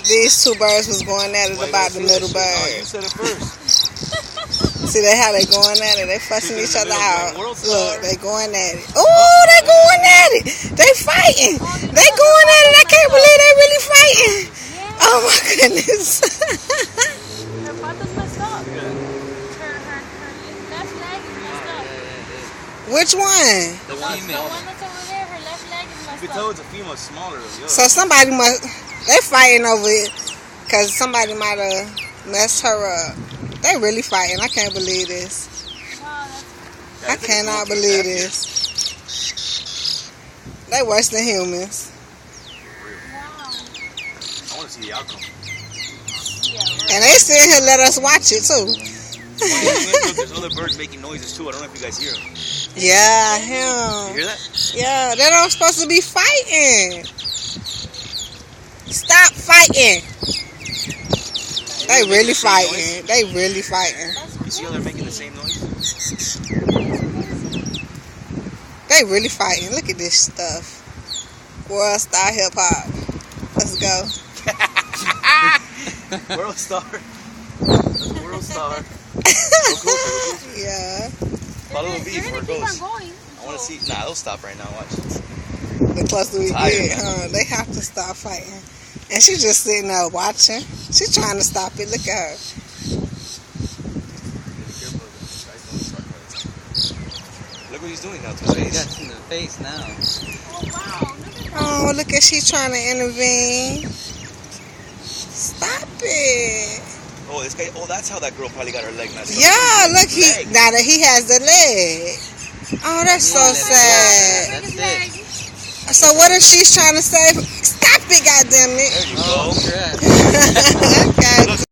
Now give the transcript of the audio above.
these two birds was going at it about the middle bird. Oh, you said it first. See, how they going at it. They fussing each other out. Look, they going at it. Oh, they going at it. They fighting. They going at it. I can't believe they really fighting. Oh my goodness. Her patas messed up. Her left leg is messed up. Which one? The The one that's over there, her left leg is messed You up. can tell it's a female smaller than the other. So somebody must. They fighting over it because somebody might have messed her up. They really fighting. I can't believe this. Wow, I cannot believe this. They worse than humans. wow. I want to see the outcome. Yeah, right. And they sitting here let us watch it too. There's other birds making noises too. I don't know if you guys hear them. Yeah, You him. hear that? Yeah, they're not supposed to be fighting. Stop fighting. They really fighting. They really fighting. You see how they're making the same noise? They really fighting. Look at this stuff. World Star Hip Hop. Let's go. World Star. That's World Star. Go closer. Yeah. Follow the beat They're where it gonna goes. keep on going. I want to see. Nah, they'll stop right now. Watch. The closer we Tired, get, they have to stop fighting. And she's just sitting there watching. She's trying to stop it. Look at her. Look what he's doing now. Oh, he got in the face now. Oh wow, look at that. Oh, look at she trying to intervene. Stop it. Oh, this guy. Oh, that's how that girl probably got her leg messed up. Yeah, look, Leg. now that he has the leg. Oh, that's so Yeah, sad. Break That's his it. leg. So what if she's trying to say, stop it, goddammit. There you Oh, go. crap.